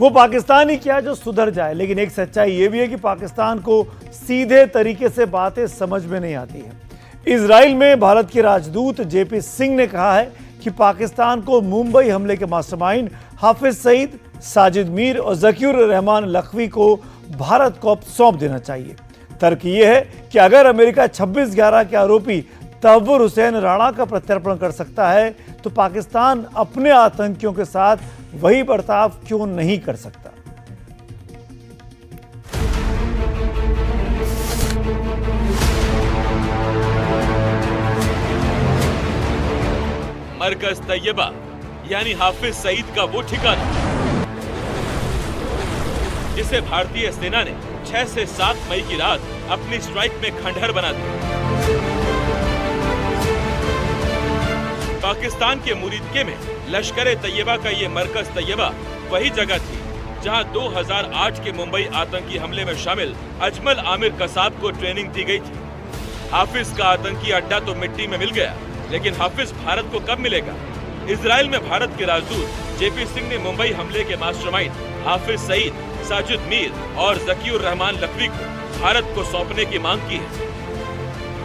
वो पाकिस्तान ही क्या जो सुधर जाए, लेकिन एक सच्चाई ये भी है कि पाकिस्तान को सीधे तरीके से बातें समझ में नहीं आती है। इजराइल में भारत के राजदूत जेपी सिंह ने कहा है कि पाकिस्तान को मुंबई हमले के मास्टरमाइंड हाफिज सईद, साजिद मीर और जकीउर रहमान लखवी को भारत को अब सौंप देना चाहिए। तर्क यह है कि अगर अमेरिका 26/11 के आरोपी तहव्वुर हुसैन राणा का प्रत्यर्पण कर सकता है तो पाकिस्तान अपने आतंकियों के साथ वही बर्ताव क्यों नहीं कर सकता। मरकज तैयबा यानी हाफिज सईद का वो ठिकाना जिसे भारतीय सेना ने 6 से 7 मई की रात अपनी स्ट्राइक में खंडहर बना दिया। पाकिस्तान के मुरीदके में लश्कर तैयबा का ये मरकज तैयबा वही जगह थी जहां 2008 के मुंबई आतंकी हमले में शामिल अजमल आमिर कसाब को ट्रेनिंग दी गई थी। हाफिज का आतंकी अड्डा तो मिट्टी में मिल गया, लेकिन हाफिज भारत को कब मिलेगा? इजराइल में भारत के राजदूत जेपी सिंह ने मुंबई हमले के मास्टरमाइंड हाफिज सईद, साजिद मीर और जकीउर रहमान लखवी को भारत को सौंपने की मांग की है।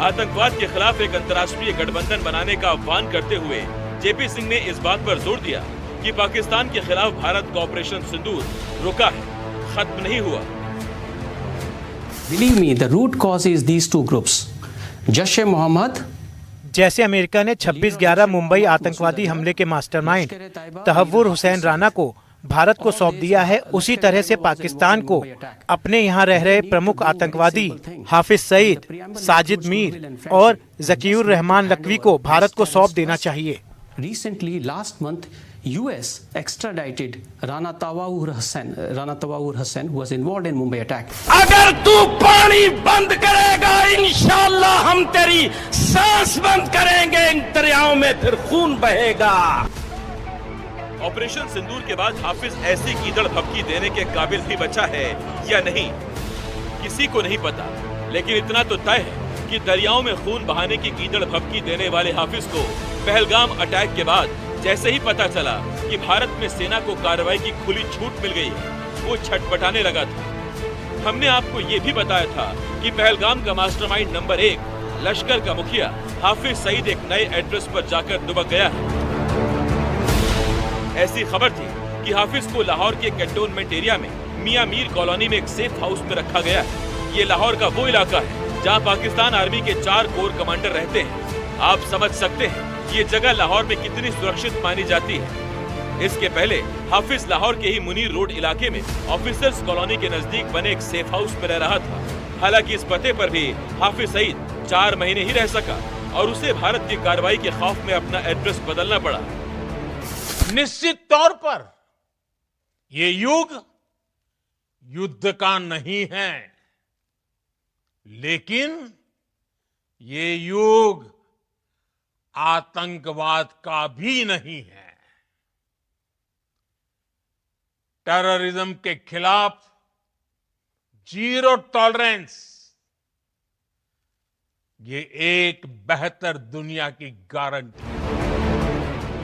आतंकवाद के खिलाफ एक अंतर्राष्ट्रीय गठबंधन बनाने का आह्वान करते हुए जेपी सिंह ने इस बात पर जोर दिया कि पाकिस्तान के खिलाफ भारत का ऑपरेशन सिंदूर रुका है, खत्म नहीं हुआ। Believe me, the root cause is these two groups. Jaish Mohammad, जैसे अमेरिका ने 26/11 मुंबई आतंकवादी हमले के मास्टरमाइंड तहव्वुर हुसैन राणा को भारत को सौंप दिया है, उसी तरह से पाकिस्तान को अपने यहाँ रह रहे प्रमुख आतंकवादी हाफिज सईद, साजिद मीर और जकीउर रहमान लखवी को भारत को सौंप देना चाहिए। Recently, last month, US extradited Rana Tawahur Hussain, who was involved in Mumbai attack. अगर तू पानी बंद करेगा, इंशाल्लाह हम तेरी सांस बंद करेंगे, इन दरियाओं में फिर खून बहेगा। ऑपरेशन सिंदूर के बाद हाफिज ऐसी कीदड़ भपकी देने के काबिल ही बचा है या नहीं, किसी को नहीं पता। लेकिन इतना तो तय है कि दरियाओं में खून बहाने की कीदड़ भपकी देने वाले हाफिज को पहलगाम अटैक के बाद जैसे ही पता चला कि भारत में सेना को कार्रवाई की खुली छूट मिल गई है, वो छटपटाने लगा था। हमने आपको ये भी बताया था कि पहलगाम का मास्टरमाइंड नंबर 1 लश्कर का मुखिया हाफिज सईद एक नए एड्रेस पर जाकर दुबक गया है। ऐसी खबर थी कि हाफिज को लाहौर के कैंटोनमेंट एरिया में मियां मीर कॉलोनी में एक सेफ हाउस में रखा गया है। ये लाहौर का वो इलाका है जहां पाकिस्तान आर्मी के 4 कोर कमांडर रहते हैं। आप समझ सकते हैं ये जगह लाहौर में कितनी सुरक्षित मानी जाती है। इसके पहले हाफिज लाहौर के ही मुनीर रोड इलाके में ऑफिसर्स कॉलोनी के नजदीक बने एक सेफ हाउस में रह रहा था। हालांकि इस पते पर भी हाफिज सईद 4 महीने ही रह सका और उसे भारत की कार्रवाई के खौफ में अपना एड्रेस बदलना पड़ा। निश्चित तौर पर ये युग युद्ध का नहीं है, लेकिन ये युग आतंकवाद का भी नहीं है। टेररिज्म के खिलाफ जीरो टॉलरेंस, ये एक बेहतर दुनिया की गारंटी है।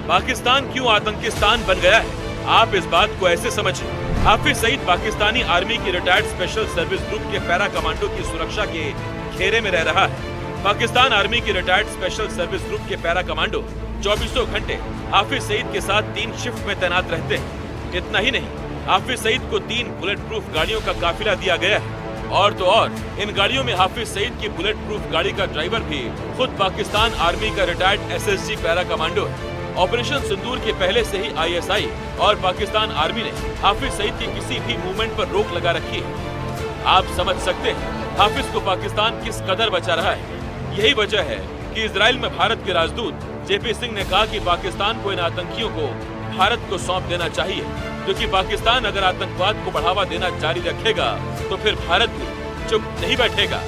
पाकिस्तान क्यों आतंकिस्तान बन गया है, आप इस बात को ऐसे समझिए। हाफिज सईद पाकिस्तानी आर्मी की रिटायर्ड स्पेशल सर्विस ग्रुप के पैरा कमांडो की सुरक्षा के घेरे में रह रहा है। पाकिस्तान आर्मी की रिटायर्ड स्पेशल सर्विस ग्रुप के पैरा कमांडो 24 घंटे हाफिज सईद के साथ 3 शिफ्ट में तैनात रहते हैं। इतना ही नहीं, हाफिज सईद को 3 बुलेट प्रूफ गाड़ियों का काफिला दिया गया है। और तो और इन गाड़ियों में हाफिज सईद की बुलेट प्रूफ गाड़ी का ड्राइवर भी खुद पाकिस्तान आर्मी का रिटायर्ड एसएसजी पैरा कमांडो है। ऑपरेशन सिंदूर के पहले से ही आईएसआई और पाकिस्तान आर्मी ने हाफिज सईद की किसी भी मूवमेंट पर रोक लगा रखी है। आप समझ सकते हैं हाफिज को पाकिस्तान किस कदर बचा रहा है। यही वजह है कि इजराइल में भारत के राजदूत जेपी सिंह ने कहा कि पाकिस्तान को इन आतंकियों को भारत को सौंप देना चाहिए, क्योंकि पाकिस्तान अगर आतंकवाद को बढ़ावा देना जारी रखेगा तो फिर भारत भी चुप नहीं बैठेगा।